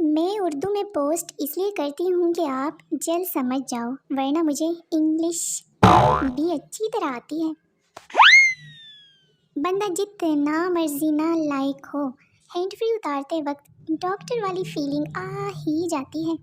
میں اردو میں پوسٹ اس لیے کرتی ہوں کہ آپ جلد سمجھ جاؤ، ورنہ مجھے انگلش بھی اچھی طرح آتی ہے۔ بندہ جتنا مرضی نہ لائق ہو، ہینڈ فری اتارتے وقت ڈاکٹر والی فیلنگ آ ہی جاتی ہے۔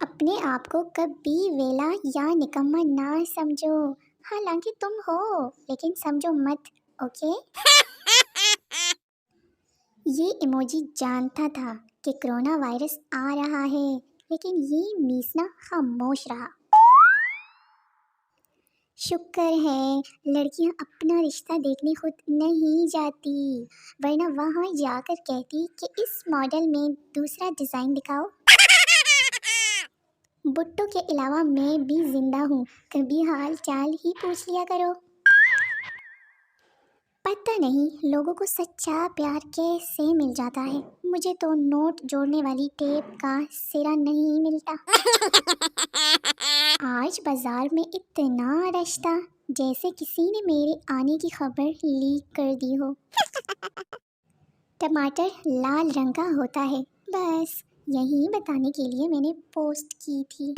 اپنے آپ کو کبھی ویلا یا نکما نہ سمجھو، حالانکہ تم ہو، لیکن سمجھو مت، اوکے؟ یہ ایموجی جانتا تھا کہ کرونا وائرس آ رہا ہے، لیکن یہ میسنا خاموش رہا۔ شکر ہے لڑکیاں اپنا رشتہ دیکھنے خود نہیں جاتی، ورنہ وہاں جا کر کہتی کہ اس ماڈل میں دوسرا ڈیزائن دکھاؤ۔ بٹو کے علاوہ میں بھی زندہ ہوں، کبھی حال چال ہی پوچھ لیا کرو۔ پتہ نہیں لوگوں کو سچا پیار کیسے مل جاتا ہے، مجھے تو نوٹ جوڑنے والی ٹیپ کا سرا نہیں ملتا۔ آج بازار میں اتنا رش تھا جیسے کسی نے میرے آنے کی خبر لیک کر دی ہو۔ ٹماٹر لال رنگ کا ہوتا ہے، بس یہی بتانے کے لیے میں نے پوسٹ کی تھی۔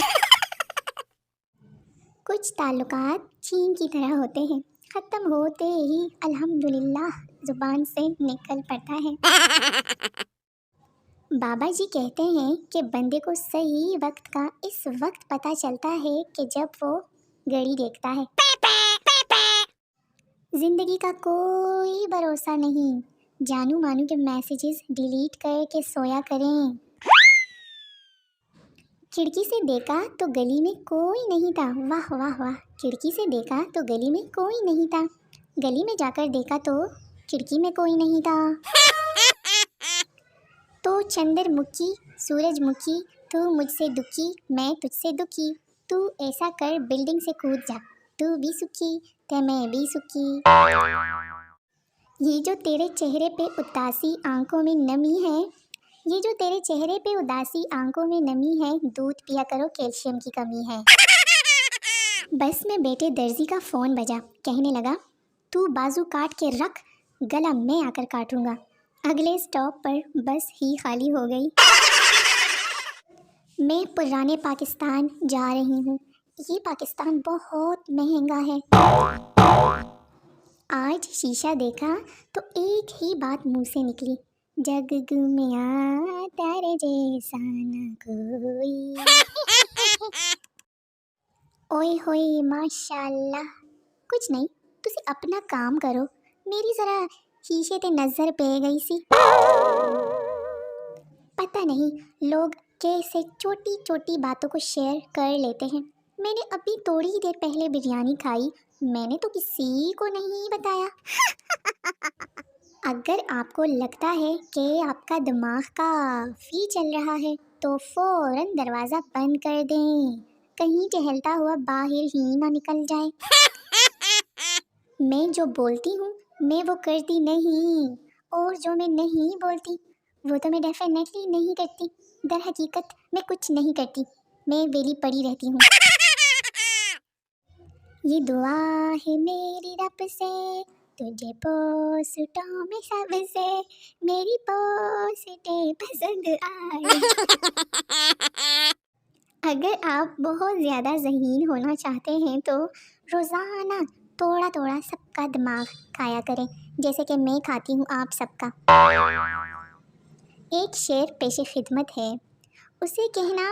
کچھ تعلقات چین کی طرح ہوتے ہیں، ختم ہوتے ہی الحمدللہ زبان سے نکل پڑتا ہے۔ بابا جی کہتے ہیں کہ بندے کو صحیح وقت کا اس وقت پتہ چلتا ہے کہ جب وہ گھڑی دیکھتا ہے۔ زندگی کا کوئی بھروسہ نہیں، جانو مانو کے میسیجز ڈیلیٹ کر کے سویا کریں۔ کھڑکی سے دیکھا تو گلی میں کوئی نہیں تھا، واہ واہ واہ، کھڑکی سے دیکھا تو گلی میں کوئی نہیں تھا، گلی میں جا کر دیکھا تو کھڑکی میں کوئی نہیں تھا۔ تو چندر مکھی سورج مکھی، تو مجھ سے دکھی میں تجھ سے دکھی، تو ایسا کر بلڈنگ سے کود جا، تو بھی سکھی تے میں بھی سکھی۔ یہ جو تیرے چہرے پہ اداسی آنکھوں میں نمی ہے، یہ جو تیرے چہرے پہ اداسی آنکھوں میں نمی ہے، دودھ پیا کرو کیلشیم کی کمی ہے۔ بس میں بیٹے درزی کا فون بجا، کہنے لگا تو بازو کاٹ کے رکھ، گلا میں آ کر کاٹوں گا۔ اگلے اسٹاپ پر بس ہی خالی ہو گئی۔ میں پرانے پاکستان جا رہی ہوں، یہ پاکستان بہت مہنگا ہے۔ آج شیشہ دیکھا تو ایک ہی بات منہ سے نکلی، جگ گمیا تیرے جیسا نہ کوئی۔ اوئے ہوئے ماشاء اللہ، کچھ نہیں، تسی اپنا کام کرو، میری ذرا شیشے تے نظر پہ گئی سی۔ پتہ نہیں لوگ کیسے چھوٹی چھوٹی باتوں کو شیئر کر لیتے ہیں۔ میں نے ابھی تھوڑی ہی دیر پہلے بریانی کھائی، میں نے تو کسی کو نہیں بتایا۔ اگر آپ کو لگتا ہے کہ آپ کا دماغ کافی چل رہا ہے تو فوراً دروازہ بند کر دیں، کہیں ٹہلتا ہوا باہر ہی نہ نکل جائے۔ میں جو بولتی ہوں میں وہ کرتی نہیں، اور جو میں نہیں بولتی وہ تو میں ڈیفینیٹلی نہیں کرتی۔ در حقیقت میں کچھ نہیں کرتی، میں ویلی پڑی رہتی ہوں۔ یہ دعا ہے میری رب سے، تجھے پوسٹوں میں سب سے میری پوسٹیں پسند آئے۔ اگر آپ بہت زیادہ ذہین ہونا چاہتے ہیں تو روزانہ تھوڑا تھوڑا سب کا دماغ کھایا کریں، جیسے کہ میں کھاتی ہوں آپ سب کا۔ ایک شعر پیش خدمت ہے، اسے کہنا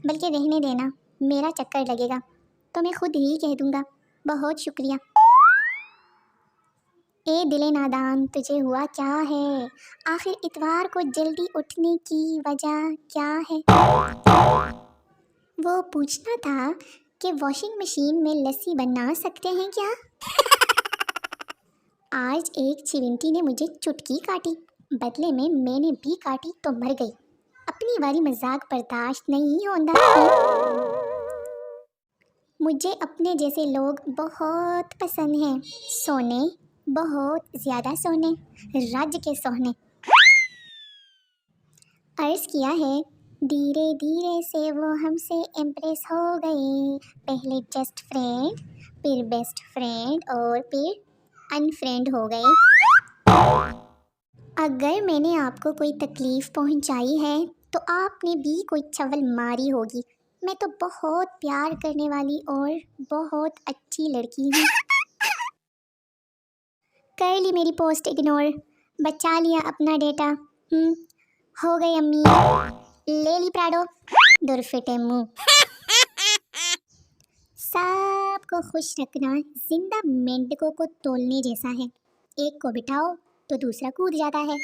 بلکہ رہنے دینا، میرا چکر لگے گا تو میں خود ہی کہہ دوں گا۔ بہت شکریہ۔ اے دل نادان تجھے ہوا کیا ہے، آخر اتوار کو جلدی اٹھنے کی وجہ کیا ہے؟ وہ پوچھنا تھا کہ واشنگ مشین میں لسی بنا سکتے ہیں کیا؟ آج ایک چونٹی نے مجھے چٹکی کاٹی، بدلے میں نے بھی کاٹی تو مر گئی۔ اپنی باری مذاق برداشت نہیں ہوندا۔ مجھے اپنے جیسے لوگ بہت پسند ہیں، سونے، بہت زیادہ سونے، رج کے سونے۔ عرض کیا ہے، دھیرے دھیرے سے وہ ہم سے امپریس ہو گئی، پہلے جسٹ فرینڈ، پھر بیسٹ فرینڈ اور پھر ان فرینڈ ہو گئے۔ اگر میں نے آپ کو کوئی تکلیف پہنچائی ہے تو آپ نے بھی کوئی چول ماری ہوگی. میں تو بہت پیار کرنے والی اور بہت اچھی لڑکی ہوں. کر لی میری پوسٹ اگنور، بچا لیا اپنا ڈیٹا. ہو گئی امی، لے لی پراڈو، درفٹے منہ. سب کو خوش رکھنا زندہ مینڈکوں کو تولنے جیسا ہے، ایک کو بٹھاؤ تو دوسرا کود جاتا ہے.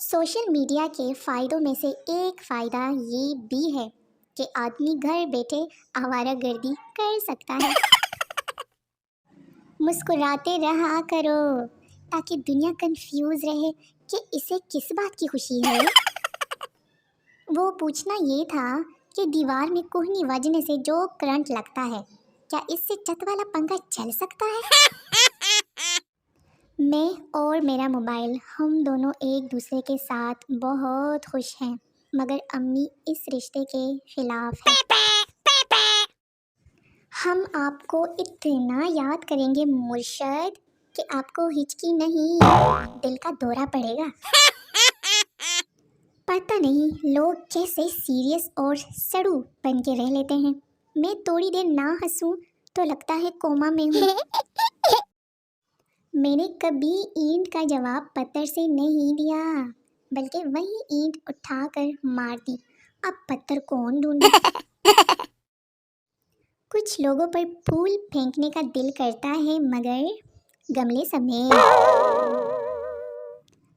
سوشل میڈیا کے فائدوں میں سے ایک فائدہ یہ بھی ہے کہ آدمی گھر بیٹھے آوارہ گردی کر سکتا ہے. مسکراتے رہا کرو تاکہ دنیا کنفیوز رہے کہ اسے کس بات کی خوشی ہے. وہ پوچھنا یہ تھا کہ دیوار میں کوہنی وجنے سے جو کرنٹ لگتا ہے کیا اس سے چھت والا پنکھا چل سکتا ہے؟ میں اور میرا موبائل ہم دونوں ایک دوسرے کے ساتھ بہت خوش ہیں، مگر امی اس رشتے کے خلاف ہے. ہم آپ کو اتنا یاد کریں گے مرشد کہ آپ کو ہچکی نہیں دل کا دورہ پڑے گا. پتہ نہیں لوگ کیسے سیریس اور سڑو بن کے رہ لیتے ہیں. میں تھوڑی دیر نہ ہنسوں تو لگتا ہے کوما میں ہوں. میں نے کبھی اینٹ کا جواب پتھر سے نہیں دیا بلکہ وہی اینٹ اٹھا کر مار دی. اب پتھر کون ڈھونڈے؟ کچھ لوگوں پر پھول پھینکنے کا دل کرتا ہے مگر گملے سمیت.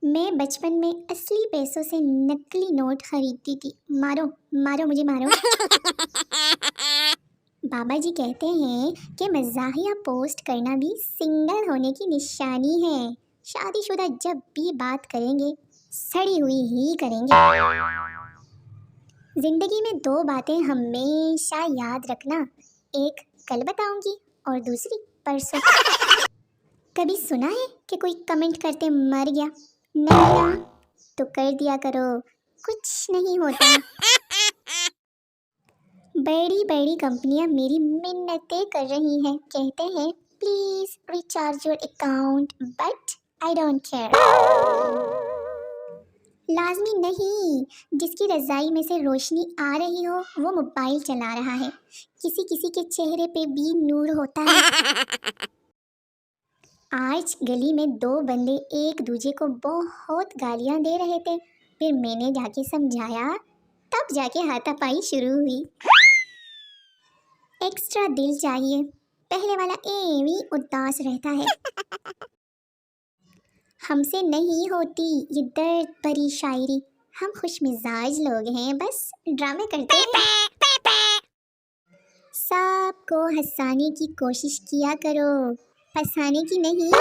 میں بچپن میں اصلی پیسوں سے نقلی نوٹ خریدتی تھی. مارو مارو مجھے مارو. بابا جی کہتے ہیں کہ مزاحیہ پوسٹ کرنا بھی سنگل ہونے کی نشانی ہے. شادی شدہ جب بھی بات کریں گے سڑی ہوئی ہی کریں گے. زندگی میں دو باتیں ہمیشہ یاد رکھنا، ایک کل بتاؤں گی اور دوسری پرسوں. کبھی سنا ہے کہ کوئی کمنٹ کرتے مر گیا؟ نہیں نا، تو کر دیا کرو، کچھ نہیں ہوتا. بڑی بڑی کمپنیاں میری منتیں کر رہی ہیں، کہتے ہیں please recharge your account but I don't care. لازمی نہیں، جس کی رضائی میں سے روشنی آ رہی ہو وہ موبائل چلا رہا ہے. کسی کسی کے چہرے پہ بھی نور ہوتا ہے. آج گلی میں دو بندے ایک دوسرے کو بہت گالیاں دے رہے تھے. پھر میں نے جا کے سمجھایا، تب جا کے ہاتھا پائی شروع ہوئی. ایکسٹرا دل چاہیے، پہلے والا ایویں اداس رہتا ہے. ہم سے نہیں ہوتی یہ درد بھری شاعری، ہم خوش مزاج لوگ ہیں، بس ڈرامے کرتے ہیں. سب کو ہنسانے کی کوشش کیا کرو، پھنسانے کی نہیں.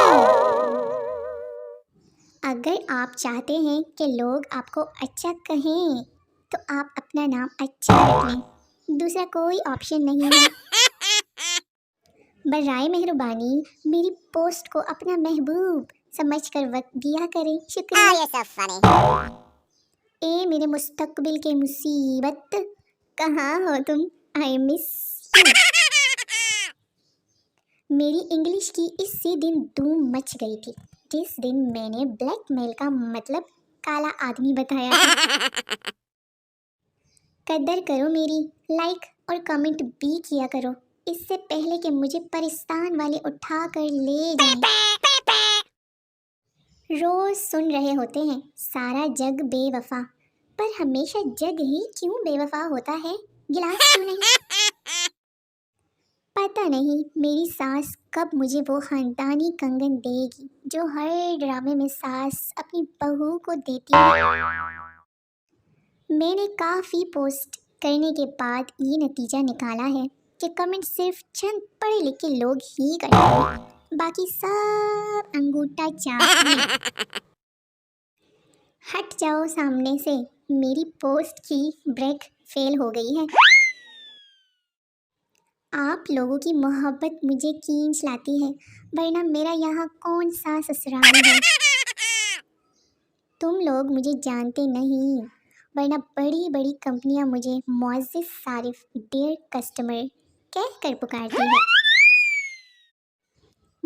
اگر آپ چاہتے ہیں کہ لوگ آپ کو اچھا کہیں تو آپ اپنا نام اچھا رکھ لیں، دوسرا کوئی آپشن نہیں ہے. برائے مہربانی میری پوسٹ کو اپنا محبوب سمجھ کر وقت دیا کریں. شکریہ. اے میرے مستقبل کے مصیبت، کہاں ہو تم؟ آئی مس یو. میری انگلش کی اسی دن دھوم مچ گئی تھی جس دن میں نے بلیک میل کا مطلب کالا آدمی بتایا تھا. قدر کرو میری، لائک اور کمنٹ بھی کیا کرو، اس سے پہلے کہ مجھے پرستان والے اٹھا کر لے جائیں. روز سن رہے ہوتے ہیں سارا جگ بے وفا، پر ہمیشہ جگ ہی کیوں بے وفا ہوتا ہے، گلاس کیوں نہیں؟ پتہ نہیں میری ساس کب مجھے وہ خاندانی کنگن دے گی جو ہر ڈرامے میں ساس اپنی بہو کو دیتی ہے. میں نے کافی پوسٹ کرنے کے بعد یہ نتیجہ نکالا ہے کہ کمنٹ صرف چند پڑھے لکھے لوگ ہی کرتے ہیں، باقی سب انگوٹھا چاٹتے. ہٹ جاؤ سامنے سے، میری پوسٹ کی بریک فیل ہو گئی ہے. آپ لوگوں کی محبت مجھے کھینچ لاتی ہے، ورنہ میرا یہاں کون سا سسرال ہے. تم لوگ مجھے جانتے نہیں، ورنہ بڑی بڑی کمپنیاں مجھے معزز صارف ڈیئر کسٹمر کہہ کر پکارتی ہے.